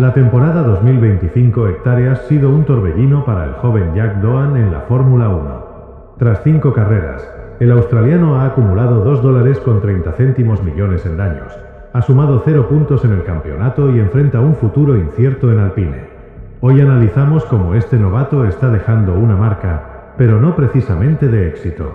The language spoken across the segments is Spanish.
La temporada 2025 hectáreas ha sido un torbellino para el joven Jack Doan en la Fórmula 1. Tras 5 carreras, el australiano ha acumulado $2,30 millones en daños, ha sumado 0 puntos en el campeonato y enfrenta un futuro incierto en Alpine. Hoy analizamos cómo este novato está dejando una marca, pero no precisamente de éxito.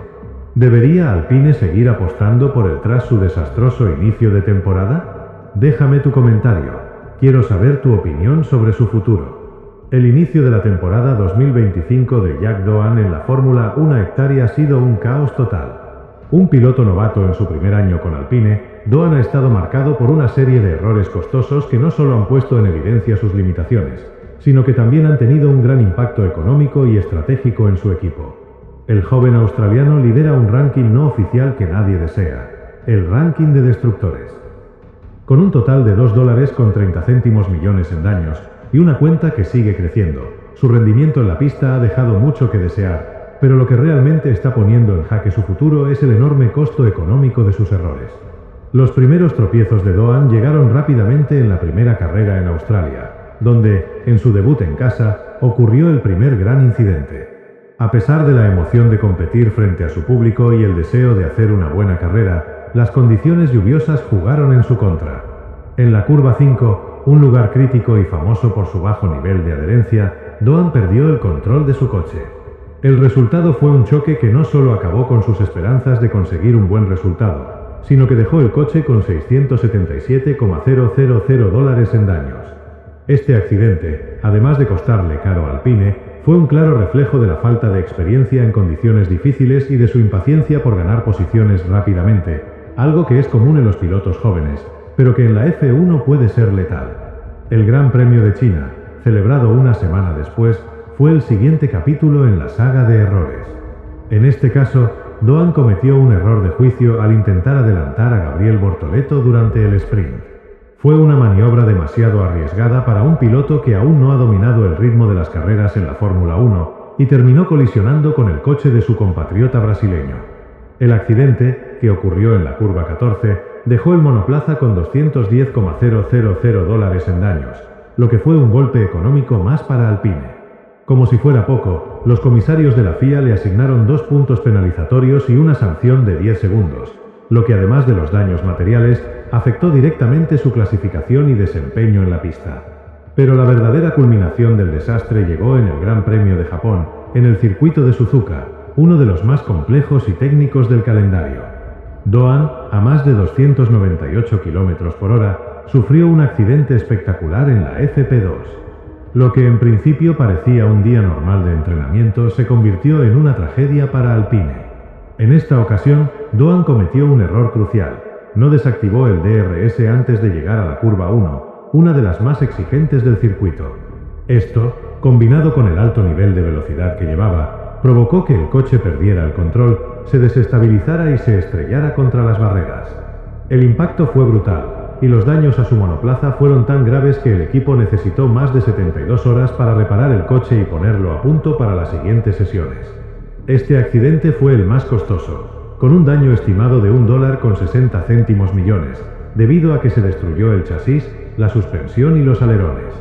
¿Debería Alpine seguir apostando por él tras su desastroso inicio de temporada? Déjame tu comentario. Quiero saber tu opinión sobre su futuro. El inicio de la temporada 2025 de Jack Doan en la Fórmula 1 hectárea ha sido un caos total. Un piloto novato en su primer año con Alpine, Doan ha estado marcado por una serie de errores costosos que no solo han puesto en evidencia sus limitaciones, sino que también han tenido un gran impacto económico y estratégico en su equipo. El joven australiano lidera un ranking no oficial que nadie desea, el ranking de destructores. Con un total de $2,30 millones en daños y una cuenta que sigue creciendo, su rendimiento en la pista ha dejado mucho que desear, pero lo que realmente está poniendo en jaque su futuro es el enorme costo económico de sus errores. Los primeros tropiezos de Doan llegaron rápidamente en la primera carrera en Australia, donde, en su debut en casa, ocurrió el primer gran incidente. A pesar de la emoción de competir frente a su público y el deseo de hacer una buena carrera, las condiciones lluviosas jugaron en su contra. En la curva 5, un lugar crítico y famoso por su bajo nivel de adherencia, Doan perdió el control de su coche. El resultado fue un choque que no solo acabó con sus esperanzas de conseguir un buen resultado, sino que dejó el coche con $677,000 en daños. Este accidente, además de costarle caro a Alpine, fue un claro reflejo de la falta de experiencia en condiciones difíciles y de su impaciencia por ganar posiciones rápidamente, algo que es común en los pilotos jóvenes, pero que en la F1 puede ser letal. El Gran Premio de China, celebrado una semana después, fue el siguiente capítulo en la saga de errores. En este caso, Doan cometió un error de juicio al intentar adelantar a Gabriel Bortoleto durante el sprint. Fue una maniobra demasiado arriesgada para un piloto que aún no ha dominado el ritmo de las carreras en la Fórmula 1 y terminó colisionando con el coche de su compatriota brasileño. El accidente, que ocurrió en la curva 14, dejó el monoplaza con $210,000 en daños, lo que fue un golpe económico más para Alpine. Como si fuera poco, los comisarios de la FIA le asignaron 2 puntos penalizatorios y una sanción de 10 segundos, lo que además de los daños materiales, afectó directamente su clasificación y desempeño en la pista. Pero la verdadera culminación del desastre llegó en el Gran Premio de Japón, en el circuito de Suzuka, uno de los más complejos y técnicos del calendario. Doan, a más de 298 km/h, sufrió un accidente espectacular en la FP2. Lo que en principio parecía un día normal de entrenamiento se convirtió en una tragedia para Alpine. En esta ocasión, Doan cometió un error crucial. No desactivó el DRS antes de llegar a la curva 1, una de las más exigentes del circuito. Esto, combinado con el alto nivel de velocidad que llevaba, provocó que el coche perdiera el control, se desestabilizara y se estrellara contra las barreras. El impacto fue brutal, y los daños a su monoplaza fueron tan graves que el equipo necesitó más de 72 horas para reparar el coche y ponerlo a punto para las siguientes sesiones. Este accidente fue el más costoso, con un daño estimado de $1,60 millones, debido a que se destruyó el chasis, la suspensión y los alerones.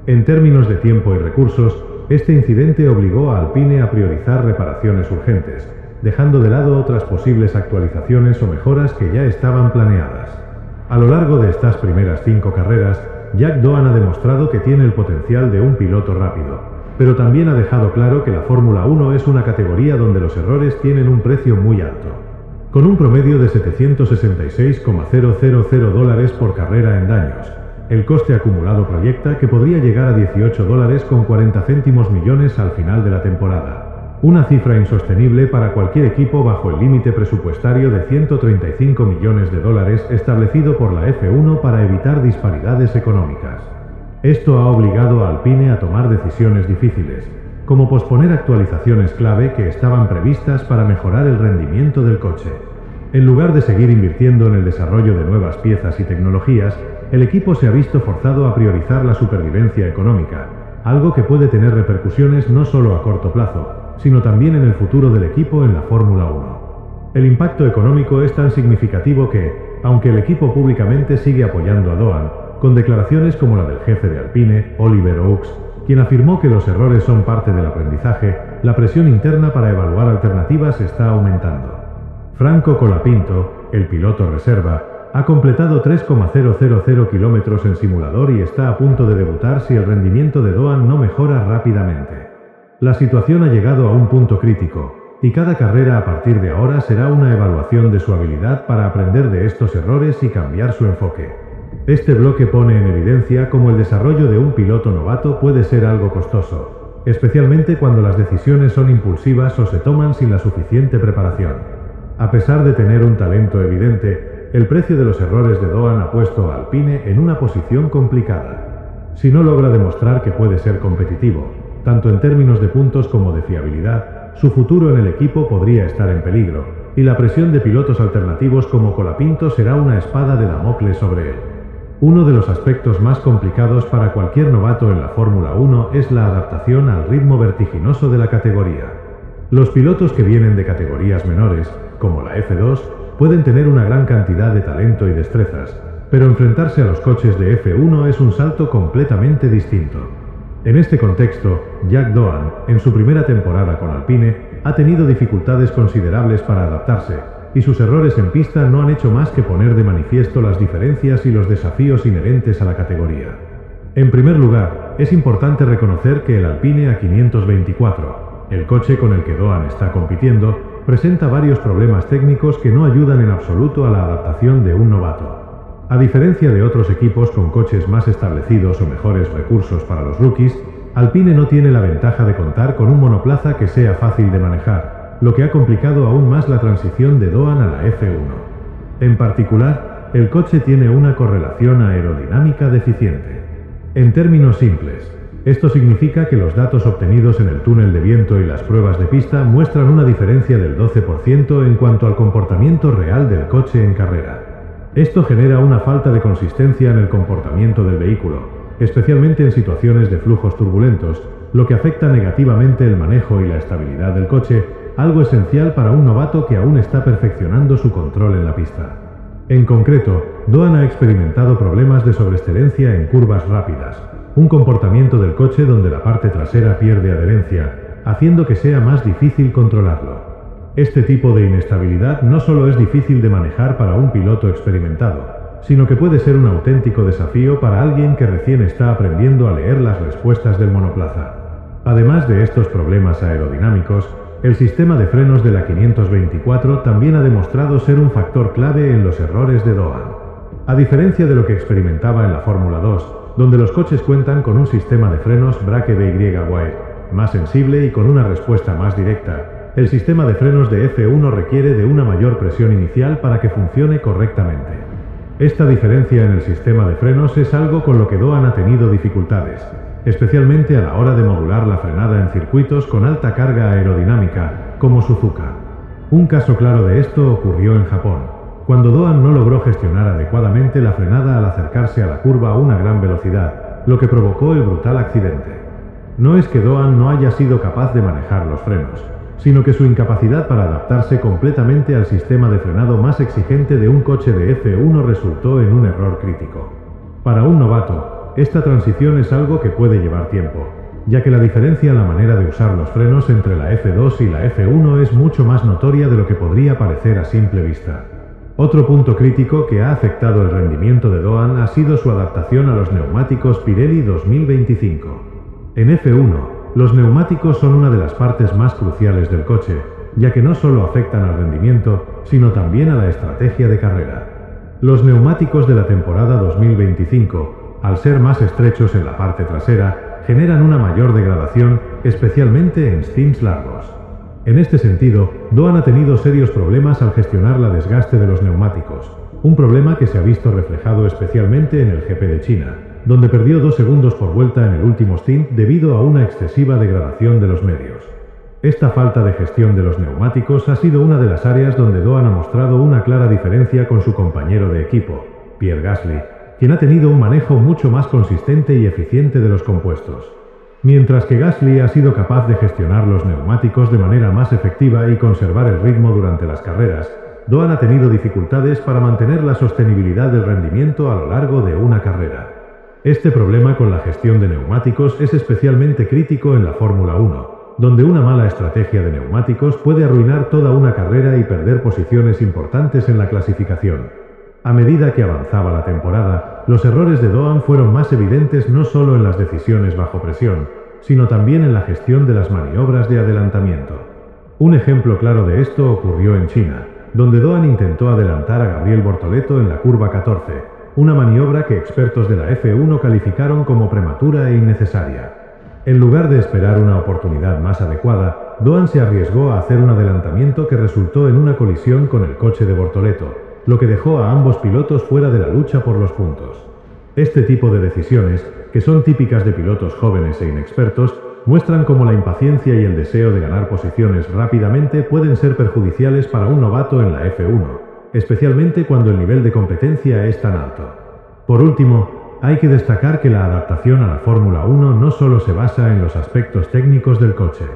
En términos de tiempo y recursos, este incidente obligó a Alpine a priorizar reparaciones urgentes, dejando de lado otras posibles actualizaciones o mejoras que ya estaban planeadas. A lo largo de estas primeras 5 carreras, Jack Doan ha demostrado que tiene el potencial de un piloto rápido, pero también ha dejado claro que la Fórmula 1 es una categoría donde los errores tienen un precio muy alto. Con un promedio de $766,000 por carrera en daños, el coste acumulado proyecta que podría llegar a $18,40 millones al final de la temporada. Una cifra insostenible para cualquier equipo bajo el límite presupuestario de $135 millones establecido por la F1 para evitar disparidades económicas. Esto ha obligado a Alpine a tomar decisiones difíciles, como posponer actualizaciones clave que estaban previstas para mejorar el rendimiento del coche. En lugar de seguir invirtiendo en el desarrollo de nuevas piezas y tecnologías, el equipo se ha visto forzado a priorizar la supervivencia económica, algo que puede tener repercusiones no solo a corto plazo, sino también en el futuro del equipo en la Fórmula 1. El impacto económico es tan significativo que, aunque el equipo públicamente sigue apoyando a Doan, con declaraciones como la del jefe de Alpine, Oliver Oakes, quien afirmó que los errores son parte del aprendizaje. La presión interna para evaluar alternativas está aumentando. Franco Colapinto, el piloto reserva, ha completado 3,000 kilómetros en simulador y está a punto de debutar si el rendimiento de Doan no mejora rápidamente. La situación ha llegado a un punto crítico, y cada carrera a partir de ahora será una evaluación de su habilidad para aprender de estos errores y cambiar su enfoque. Este bloque pone en evidencia cómo el desarrollo de un piloto novato puede ser algo costoso, especialmente cuando las decisiones son impulsivas o se toman sin la suficiente preparación. A pesar de tener un talento evidente, el precio de los errores de Doan ha puesto a Alpine en una posición complicada. Si no logra demostrar que puede ser competitivo, tanto en términos de puntos como de fiabilidad, su futuro en el equipo podría estar en peligro, y la presión de pilotos alternativos como Colapinto será una espada de Damocles sobre él. Uno de los aspectos más complicados para cualquier novato en la Fórmula 1 es la adaptación al ritmo vertiginoso de la categoría. Los pilotos que vienen de categorías menores, como la F2, pueden tener una gran cantidad de talento y destrezas, pero enfrentarse a los coches de F1 es un salto completamente distinto. En este contexto, Jack Doan, en su primera temporada con Alpine, ha tenido dificultades considerables para adaptarse, y sus errores en pista no han hecho más que poner de manifiesto las diferencias y los desafíos inherentes a la categoría. En primer lugar, es importante reconocer que el Alpine A524, el coche con el que Doan está compitiendo, presenta varios problemas técnicos que no ayudan en absoluto a la adaptación de un novato. A diferencia de otros equipos con coches más establecidos o mejores recursos para los rookies, Alpine no tiene la ventaja de contar con un monoplaza que sea fácil de manejar, lo que ha complicado aún más la transición de Doan a la F1. En particular, el coche tiene una correlación aerodinámica deficiente. En términos simples, esto significa que los datos obtenidos en el túnel de viento y las pruebas de pista muestran una diferencia del 12% en cuanto al comportamiento real del coche en carrera. Esto genera una falta de consistencia en el comportamiento del vehículo, especialmente en situaciones de flujos turbulentos, lo que afecta negativamente el manejo y la estabilidad del coche, algo esencial para un novato que aún está perfeccionando su control en la pista. En concreto, Doan ha experimentado problemas de sobreexcelencia en curvas rápidas, un comportamiento del coche donde la parte trasera pierde adherencia, haciendo que sea más difícil controlarlo. Este tipo de inestabilidad no solo es difícil de manejar para un piloto experimentado, sino que puede ser un auténtico desafío para alguien que recién está aprendiendo a leer las respuestas del monoplaza. Además de estos problemas aerodinámicos, el sistema de frenos de la 524 también ha demostrado ser un factor clave en los errores de Doan. A diferencia de lo que experimentaba en la Fórmula 2, donde los coches cuentan con un sistema de frenos Brake BY-Wire más sensible y con una respuesta más directa, el sistema de frenos de F1 requiere de una mayor presión inicial para que funcione correctamente. Esta diferencia en el sistema de frenos es algo con lo que Doan ha tenido dificultades, especialmente a la hora de modular la frenada en circuitos con alta carga aerodinámica, como Suzuka. Un caso claro de esto ocurrió en Japón, cuando Doan no logró gestionar adecuadamente la frenada al acercarse a la curva a una gran velocidad, lo que provocó el brutal accidente. No es que Doan no haya sido capaz de manejar los frenos, sino que su incapacidad para adaptarse completamente al sistema de frenado más exigente de un coche de F1 resultó en un error crítico. Para un novato, esta transición es algo que puede llevar tiempo, ya que la diferencia en la manera de usar los frenos entre la F2 y la F1 es mucho más notoria de lo que podría parecer a simple vista. Otro punto crítico que ha afectado el rendimiento de Doan ha sido su adaptación a los neumáticos Pirelli 2025. En F1, los neumáticos son una de las partes más cruciales del coche, ya que no solo afectan al rendimiento, sino también a la estrategia de carrera. Los neumáticos de la temporada 2025, al ser más estrechos en la parte trasera, generan una mayor degradación, especialmente en stints largos. En este sentido, Doan ha tenido serios problemas al gestionar la desgaste de los neumáticos, un problema que se ha visto reflejado especialmente en el GP de China, donde perdió 2 segundos por vuelta en el último stint debido a una excesiva degradación de los medios. Esta falta de gestión de los neumáticos ha sido una de las áreas donde Doan ha mostrado una clara diferencia con su compañero de equipo, Pierre Gasly, quien ha tenido un manejo mucho más consistente y eficiente de los compuestos. Mientras que Gasly ha sido capaz de gestionar los neumáticos de manera más efectiva y conservar el ritmo durante las carreras, Doan ha tenido dificultades para mantener la sostenibilidad del rendimiento a lo largo de una carrera. Este problema con la gestión de neumáticos es especialmente crítico en la Fórmula 1, donde una mala estrategia de neumáticos puede arruinar toda una carrera y perder posiciones importantes en la clasificación. A medida que avanzaba la temporada, los errores de Doan fueron más evidentes no solo en las decisiones bajo presión, sino también en la gestión de las maniobras de adelantamiento. Un ejemplo claro de esto ocurrió en China, donde Doan intentó adelantar a Gabriel Bortoleto en la curva 14, una maniobra que expertos de la F1 calificaron como prematura e innecesaria. En lugar de esperar una oportunidad más adecuada, Doan se arriesgó a hacer un adelantamiento que resultó en una colisión con el coche de Bortoleto, lo que dejó a ambos pilotos fuera de la lucha por los puntos. Este tipo de decisiones, que son típicas de pilotos jóvenes e inexpertos, muestran cómo la impaciencia y el deseo de ganar posiciones rápidamente pueden ser perjudiciales para un novato en la F1, especialmente cuando el nivel de competencia es tan alto. Por último, hay que destacar que la adaptación a la Fórmula 1 no solo se basa en los aspectos técnicos del coche.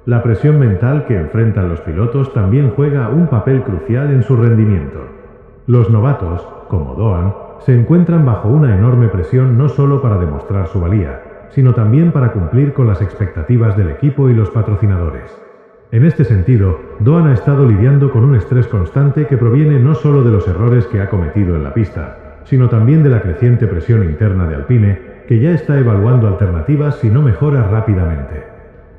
La presión mental que enfrentan los pilotos también juega un papel crucial en su rendimiento. Los novatos, como Doan, se encuentran bajo una enorme presión no solo para demostrar su valía, sino también para cumplir con las expectativas del equipo y los patrocinadores. En este sentido, Doan ha estado lidiando con un estrés constante que proviene no solo de los errores que ha cometido en la pista, sino también de la creciente presión interna de Alpine, que ya está evaluando alternativas si no mejora rápidamente.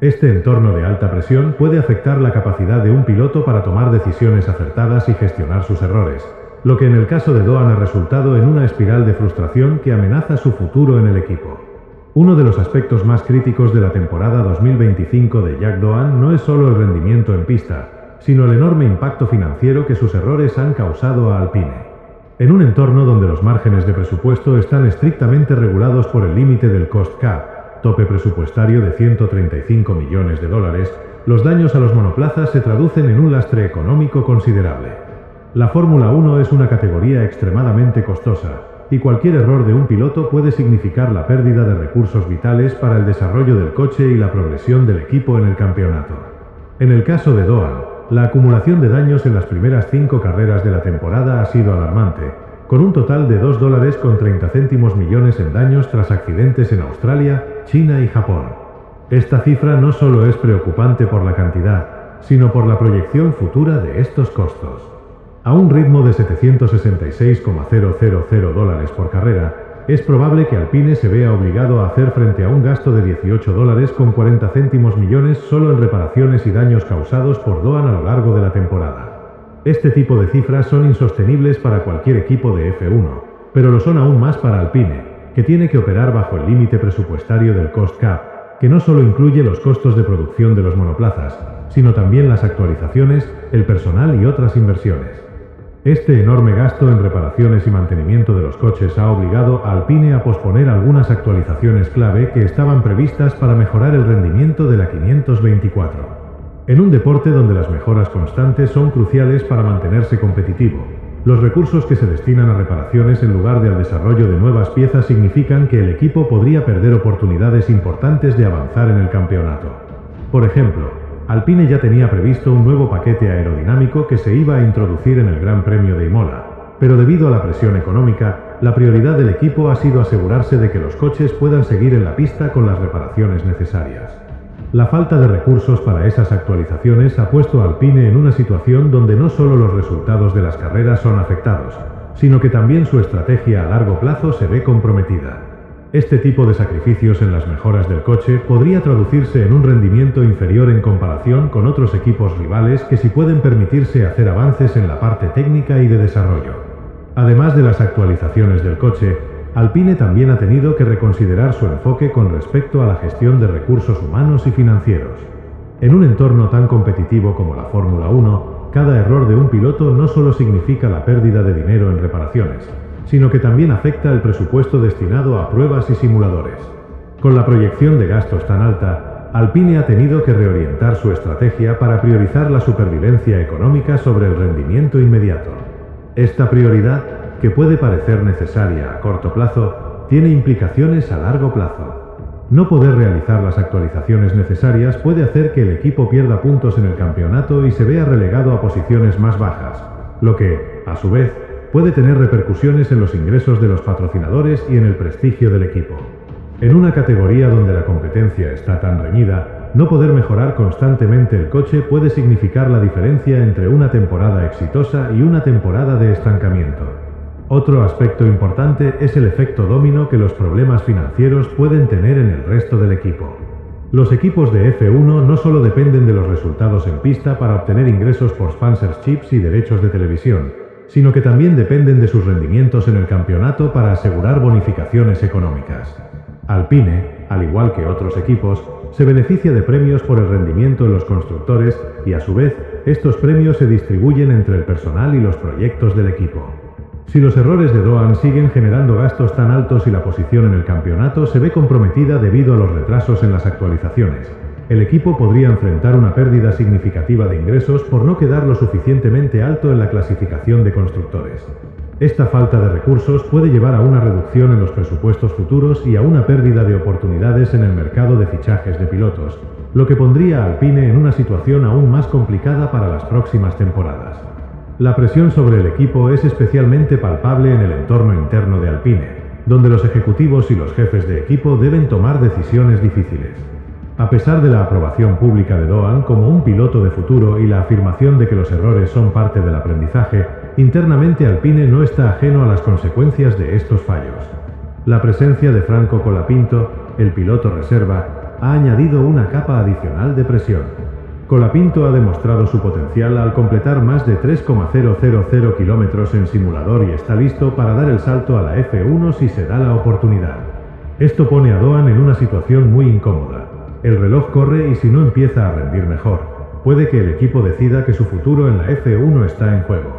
Este entorno de alta presión puede afectar la capacidad de un piloto para tomar decisiones acertadas y gestionar sus errores, lo que en el caso de Doan ha resultado en una espiral de frustración que amenaza su futuro en el equipo. Uno de los aspectos más críticos de la temporada 2025 de Jack Doan no es solo el rendimiento en pista, sino el enorme impacto financiero que sus errores han causado a Alpine. En un entorno donde los márgenes de presupuesto están estrictamente regulados por el límite del cost cap, tope presupuestario de $135 millones, los daños a los monoplazas se traducen en un lastre económico considerable. La Fórmula 1 es una categoría extremadamente costosa, y cualquier error de un piloto puede significar la pérdida de recursos vitales para el desarrollo del coche y la progresión del equipo en el campeonato. En el caso de Doan, la acumulación de daños en las primeras 5 carreras de la temporada ha sido alarmante, con un total de $2.30 millones en daños tras accidentes en Australia, China y Japón. Esta cifra no solo es preocupante por la cantidad, sino por la proyección futura de estos costos. A un ritmo de $766,000 por carrera, es probable que Alpine se vea obligado a hacer frente a un gasto de $18,40 millones solo en reparaciones y daños causados por Doan a lo largo de la temporada. Este tipo de cifras son insostenibles para cualquier equipo de F1, pero lo son aún más para Alpine, que tiene que operar bajo el límite presupuestario del cost cap, que no solo incluye los costos de producción de los monoplazas, sino también las actualizaciones, el personal y otras inversiones. Este enorme gasto en reparaciones y mantenimiento de los coches ha obligado a Alpine a posponer algunas actualizaciones clave que estaban previstas para mejorar el rendimiento de la 524. En un deporte donde las mejoras constantes son cruciales para mantenerse competitivo, los recursos que se destinan a reparaciones en lugar de al desarrollo de nuevas piezas significan que el equipo podría perder oportunidades importantes de avanzar en el campeonato. Por ejemplo, Alpine ya tenía previsto un nuevo paquete aerodinámico que se iba a introducir en el Gran Premio de Imola, pero debido a la presión económica, la prioridad del equipo ha sido asegurarse de que los coches puedan seguir en la pista con las reparaciones necesarias. La falta de recursos para esas actualizaciones ha puesto a Alpine en una situación donde no solo los resultados de las carreras son afectados, sino que también su estrategia a largo plazo se ve comprometida. Este tipo de sacrificios en las mejoras del coche podría traducirse en un rendimiento inferior en comparación con otros equipos rivales que sí pueden permitirse hacer avances en la parte técnica y de desarrollo. Además de las actualizaciones del coche, Alpine también ha tenido que reconsiderar su enfoque con respecto a la gestión de recursos humanos y financieros. En un entorno tan competitivo como la Fórmula 1, cada error de un piloto no solo significa la pérdida de dinero en reparaciones, sino que también afecta el presupuesto destinado a pruebas y simuladores. Con la proyección de gastos tan alta, Alpine ha tenido que reorientar su estrategia para priorizar la supervivencia económica sobre el rendimiento inmediato. Esta prioridad, que puede parecer necesaria a corto plazo, tiene implicaciones a largo plazo. No poder realizar las actualizaciones necesarias puede hacer que el equipo pierda puntos en el campeonato y se vea relegado a posiciones más bajas, lo que, a su vez, puede tener repercusiones en los ingresos de los patrocinadores y en el prestigio del equipo. En una categoría donde la competencia está tan reñida, no poder mejorar constantemente el coche puede significar la diferencia entre una temporada exitosa y una temporada de estancamiento. Otro aspecto importante es el efecto dominó que los problemas financieros pueden tener en el resto del equipo. Los equipos de F1 no solo dependen de los resultados en pista para obtener ingresos por sponsorships y derechos de televisión, sino que también dependen de sus rendimientos en el campeonato para asegurar bonificaciones económicas. Alpine, al igual que otros equipos, se beneficia de premios por el rendimiento en los constructores y a su vez, estos premios se distribuyen entre el personal y los proyectos del equipo. Si los errores de Doan siguen generando gastos tan altos y la posición en el campeonato se ve comprometida debido a los retrasos en las actualizaciones, el equipo podría enfrentar una pérdida significativa de ingresos por no quedar lo suficientemente alto en la clasificación de constructores. Esta falta de recursos puede llevar a una reducción en los presupuestos futuros y a una pérdida de oportunidades en el mercado de fichajes de pilotos, lo que pondría a Alpine en una situación aún más complicada para las próximas temporadas. La presión sobre el equipo es especialmente palpable en el entorno interno de Alpine, donde los ejecutivos y los jefes de equipo deben tomar decisiones difíciles. A pesar de la aprobación pública de Doan como un piloto de futuro y la afirmación de que los errores son parte del aprendizaje, internamente Alpine no está ajeno a las consecuencias de estos fallos. La presencia de Franco Colapinto, el piloto reserva, ha añadido una capa adicional de presión. Colapinto ha demostrado su potencial al completar más de 3,000 kilómetros en simulador y está listo para dar el salto a la F1 si se da la oportunidad. Esto pone a Doan en una situación muy incómoda. El reloj corre y si no empieza a rendir mejor, puede que el equipo decida que su futuro en la F1 está en juego.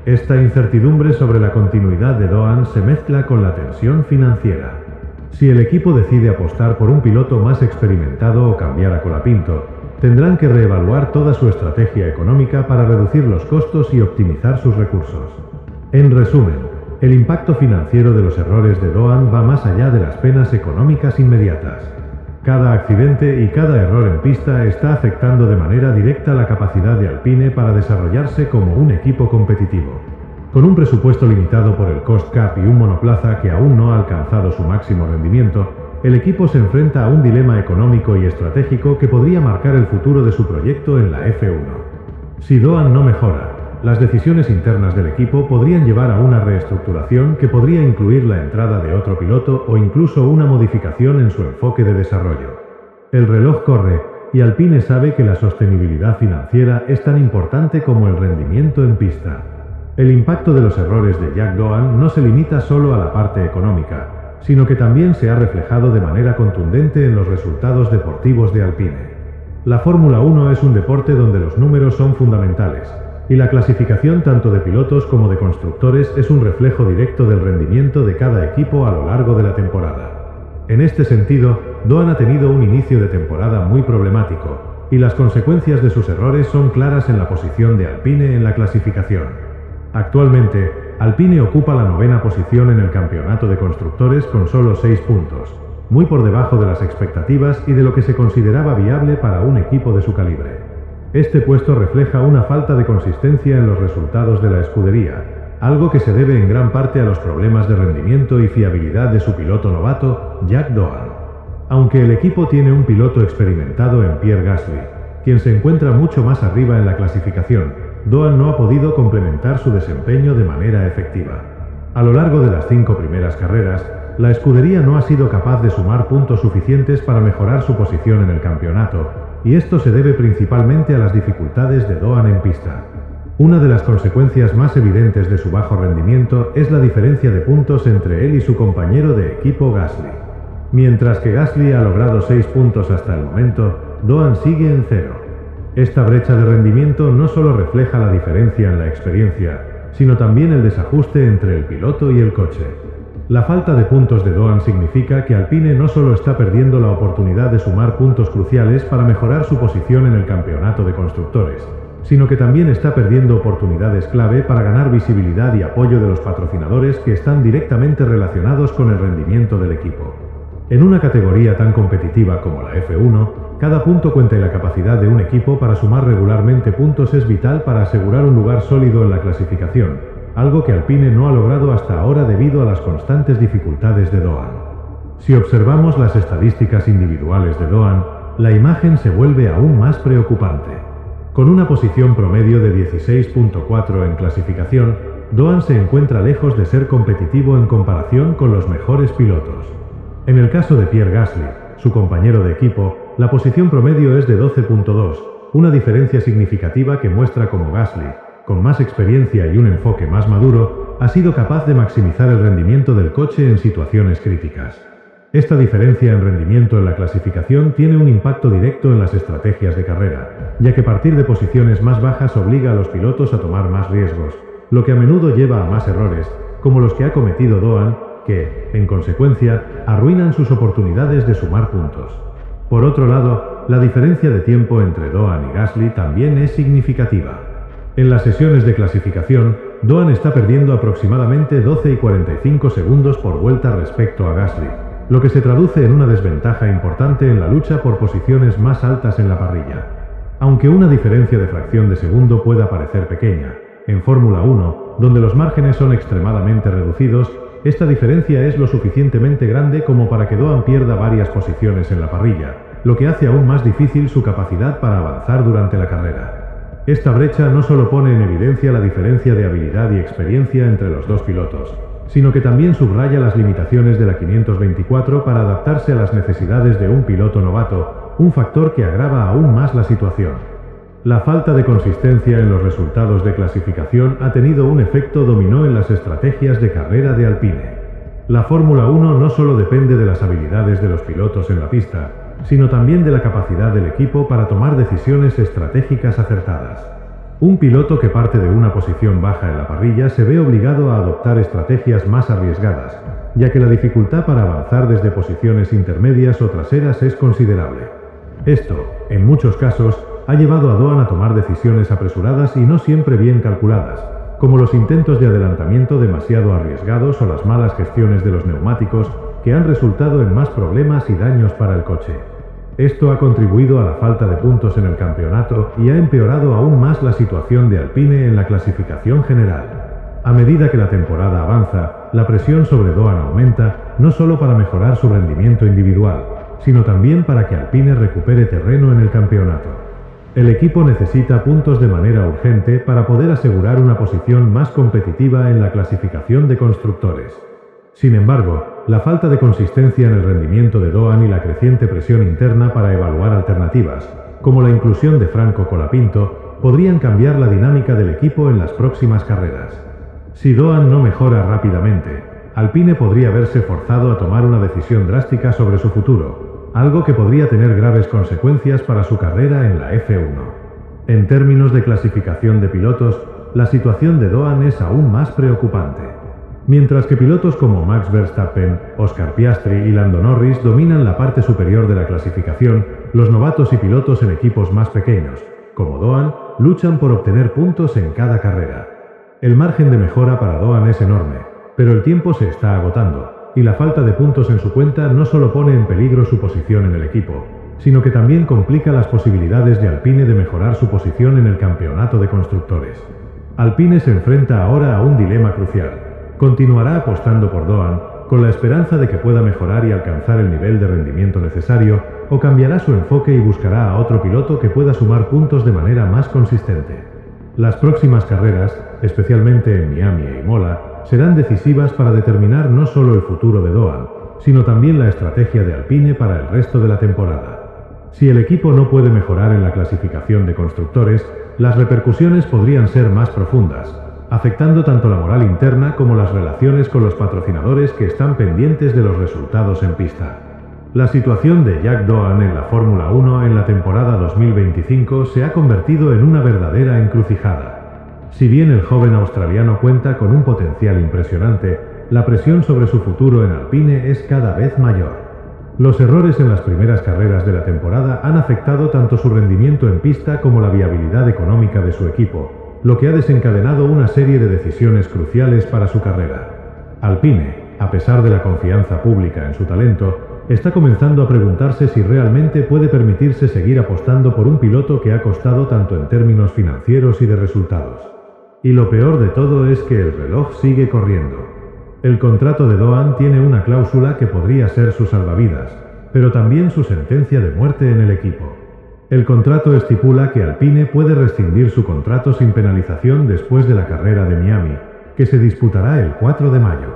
Esta incertidumbre sobre la continuidad de Doan se mezcla con la tensión financiera. Si el equipo decide apostar por un piloto más experimentado o cambiar a Colapinto, tendrán que reevaluar toda su estrategia económica para reducir los costos y optimizar sus recursos. En resumen, el impacto financiero de los errores de Doan va más allá de las penas económicas inmediatas. Cada accidente y cada error en pista está afectando de manera directa la capacidad de Alpine para desarrollarse como un equipo competitivo. Con un presupuesto limitado por el cost cap y un monoplaza que aún no ha alcanzado su máximo rendimiento, el equipo se enfrenta a un dilema económico y estratégico que podría marcar el futuro de su proyecto en la F1. Si Doan no mejora, las decisiones internas del equipo podrían llevar a una reestructuración que podría incluir la entrada de otro piloto o incluso una modificación en su enfoque de desarrollo. El reloj corre, y Alpine sabe que la sostenibilidad financiera es tan importante como el rendimiento en pista. El impacto de los errores de Jack Doan no se limita solo a la parte económica, sino que también se ha reflejado de manera contundente en los resultados deportivos de Alpine. La Fórmula 1 es un deporte donde los números son fundamentales, y la clasificación tanto de pilotos como de constructores es un reflejo directo del rendimiento de cada equipo a lo largo de la temporada. En este sentido, Doan ha tenido un inicio de temporada muy problemático, y las consecuencias de sus errores son claras en la posición de Alpine en la clasificación. Actualmente, Alpine ocupa la 9ª posición en el campeonato de constructores con solo 6 puntos, muy por debajo de las expectativas y de lo que se consideraba viable para un equipo de su calibre. Este puesto refleja una falta de consistencia en los resultados de la escudería, algo que se debe en gran parte a los problemas de rendimiento y fiabilidad de su piloto novato, Jack Doan. Aunque el equipo tiene un piloto experimentado en Pierre Gasly, quien se encuentra mucho más arriba en la clasificación, Doan no ha podido complementar su desempeño de manera efectiva. A lo largo de las 5 primeras carreras, la escudería no ha sido capaz de sumar puntos suficientes para mejorar su posición en el campeonato, y esto se debe principalmente a las dificultades de Doan en pista. Una de las consecuencias más evidentes de su bajo rendimiento es la diferencia de puntos entre él y su compañero de equipo Gasly. Mientras que Gasly ha logrado 6 puntos hasta el momento, Doan sigue en 0. Esta brecha de rendimiento no solo refleja la diferencia en la experiencia, sino también el desajuste entre el piloto y el coche. La falta de puntos de Doan significa que Alpine no solo está perdiendo la oportunidad de sumar puntos cruciales para mejorar su posición en el campeonato de constructores, sino que también está perdiendo oportunidades clave para ganar visibilidad y apoyo de los patrocinadores que están directamente relacionados con el rendimiento del equipo. En una categoría tan competitiva como la F1, cada punto cuenta y la capacidad de un equipo para sumar regularmente puntos es vital para asegurar un lugar sólido en la clasificación, algo que Alpine no ha logrado hasta ahora debido a las constantes dificultades de Doan. Si observamos las estadísticas individuales de Doan, la imagen se vuelve aún más preocupante. Con una posición promedio de 16.4 en clasificación, Doan se encuentra lejos de ser competitivo en comparación con los mejores pilotos. En el caso de Pierre Gasly, su compañero de equipo, la posición promedio es de 12.2, una diferencia significativa que muestra cómo Gasly, con más experiencia y un enfoque más maduro, ha sido capaz de maximizar el rendimiento del coche en situaciones críticas. Esta diferencia en rendimiento en la clasificación tiene un impacto directo en las estrategias de carrera, ya que partir de posiciones más bajas obliga a los pilotos a tomar más riesgos, lo que a menudo lleva a más errores, como los que ha cometido Doan, que, en consecuencia, arruinan sus oportunidades de sumar puntos. Por otro lado, la diferencia de tiempo entre Doan y Gasly también es significativa. En las sesiones de clasificación, Doan está perdiendo aproximadamente 12 y 45 segundos por vuelta respecto a Gasly, lo que se traduce en una desventaja importante en la lucha por posiciones más altas en la parrilla. Aunque una diferencia de fracción de segundo pueda parecer pequeña, en Fórmula 1, donde los márgenes son extremadamente reducidos, esta diferencia es lo suficientemente grande como para que Doan pierda varias posiciones en la parrilla, lo que hace aún más difícil su capacidad para avanzar durante la carrera. Esta brecha no solo pone en evidencia la diferencia de habilidad y experiencia entre los dos pilotos, sino que también subraya las limitaciones de la 524 para adaptarse a las necesidades de un piloto novato, un factor que agrava aún más la situación. La falta de consistencia en los resultados de clasificación ha tenido un efecto dominó en las estrategias de carrera de Alpine. La Fórmula 1 no solo depende de las habilidades de los pilotos en la pista, sino también de la capacidad del equipo para tomar decisiones estratégicas acertadas. Un piloto que parte de una posición baja en la parrilla se ve obligado a adoptar estrategias más arriesgadas, ya que la dificultad para avanzar desde posiciones intermedias o traseras es considerable. Esto, en muchos casos, ha llevado a Doan a tomar decisiones apresuradas y no siempre bien calculadas, como los intentos de adelantamiento demasiado arriesgados o las malas gestiones de los neumáticos que han resultado en más problemas y daños para el coche. Esto ha contribuido a la falta de puntos en el campeonato y ha empeorado aún más la situación de Alpine en la clasificación general. A medida que la temporada avanza, la presión sobre Doan aumenta, no solo para mejorar su rendimiento individual, sino también para que Alpine recupere terreno en el campeonato. El equipo necesita puntos de manera urgente para poder asegurar una posición más competitiva en la clasificación de constructores. Sin embargo, la falta de consistencia en el rendimiento de Doan y la creciente presión interna para evaluar alternativas, como la inclusión de Franco Colapinto, podrían cambiar la dinámica del equipo en las próximas carreras. Si Doan no mejora rápidamente, Alpine podría verse forzado a tomar una decisión drástica sobre su futuro, algo que podría tener graves consecuencias para su carrera en la F1. En términos de clasificación de pilotos, la situación de Doan es aún más preocupante. Mientras que pilotos como Max Verstappen, Oscar Piastri y Lando Norris dominan la parte superior de la clasificación, los novatos y pilotos en equipos más pequeños, como Doan, luchan por obtener puntos en cada carrera. El margen de mejora para Doan es enorme, pero el tiempo se está agotando, y la falta de puntos en su cuenta no solo pone en peligro su posición en el equipo, sino que también complica las posibilidades de Alpine de mejorar su posición en el campeonato de constructores. Alpine se enfrenta ahora a un dilema crucial. Continuará apostando por Doan, con la esperanza de que pueda mejorar y alcanzar el nivel de rendimiento necesario, o cambiará su enfoque y buscará a otro piloto que pueda sumar puntos de manera más consistente. Las próximas carreras, especialmente en Miami e Imola, serán decisivas para determinar no solo el futuro de Doan, sino también la estrategia de Alpine para el resto de la temporada. Si el equipo no puede mejorar en la clasificación de constructores, las repercusiones podrían ser más profundas, afectando tanto la moral interna como las relaciones con los patrocinadores que están pendientes de los resultados en pista. La situación de Jack Doan en la Fórmula 1 en la temporada 2025 se ha convertido en una verdadera encrucijada. Si bien el joven australiano cuenta con un potencial impresionante, la presión sobre su futuro en Alpine es cada vez mayor. Los errores en las primeras carreras de la temporada han afectado tanto su rendimiento en pista como la viabilidad económica de su equipo, lo que ha desencadenado una serie de decisiones cruciales para su carrera. Alpine, a pesar de la confianza pública en su talento, está comenzando a preguntarse si realmente puede permitirse seguir apostando por un piloto que ha costado tanto en términos financieros y de resultados. Y lo peor de todo es que el reloj sigue corriendo. El contrato de Doan tiene una cláusula que podría ser su salvavidas, pero también su sentencia de muerte en el equipo. El contrato estipula que Alpine puede rescindir su contrato sin penalización después de la carrera de Miami, que se disputará el 4 de mayo.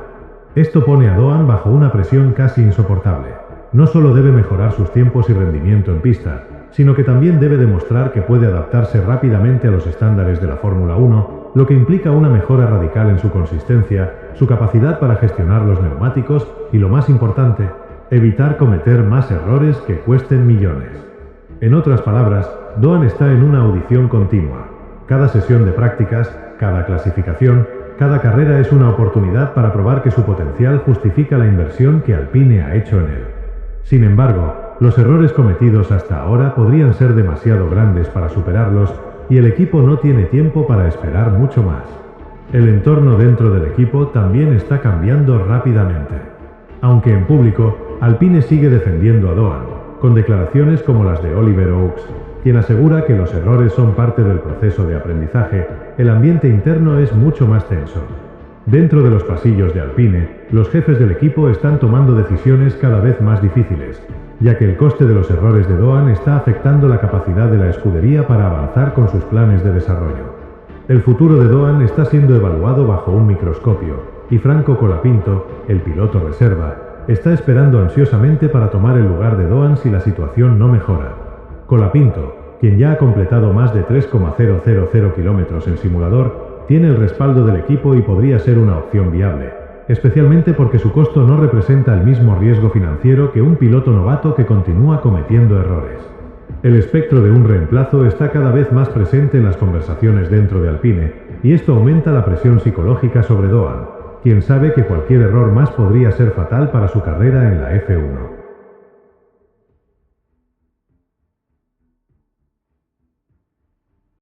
Esto pone a Doan bajo una presión casi insoportable. No solo debe mejorar sus tiempos y rendimiento en pista, sino que también debe demostrar que puede adaptarse rápidamente a los estándares de la Fórmula 1, lo que implica una mejora radical en su consistencia, su capacidad para gestionar los neumáticos y, lo más importante, evitar cometer más errores que cuesten millones. En otras palabras, Doan está en una audición continua. Cada sesión de prácticas, cada clasificación, cada carrera es una oportunidad para probar que su potencial justifica la inversión que Alpine ha hecho en él. Sin embargo, los errores cometidos hasta ahora podrían ser demasiado grandes para superarlos y el equipo no tiene tiempo para esperar mucho más. El entorno dentro del equipo también está cambiando rápidamente. Aunque en público, Alpine sigue defendiendo a Doan, con declaraciones como las de Oliver Oakes, quien asegura que los errores son parte del proceso de aprendizaje. El ambiente interno es mucho más tenso. Dentro de los pasillos de Alpine, los jefes del equipo están tomando decisiones cada vez más difíciles, ya que el coste de los errores de Doan está afectando la capacidad de la escudería para avanzar con sus planes de desarrollo. El futuro de Doan está siendo evaluado bajo un microscopio, y Franco Colapinto, el piloto reserva, está esperando ansiosamente para tomar el lugar de Doan si la situación no mejora. Colapinto, quien ya ha completado más de 3,000 kilómetros en simulador, tiene el respaldo del equipo y podría ser una opción viable, especialmente porque su costo no representa el mismo riesgo financiero que un piloto novato que continúa cometiendo errores. El espectro de un reemplazo está cada vez más presente en las conversaciones dentro de Alpine, y esto aumenta la presión psicológica sobre Doan, quien sabe que cualquier error más podría ser fatal para su carrera en la F1.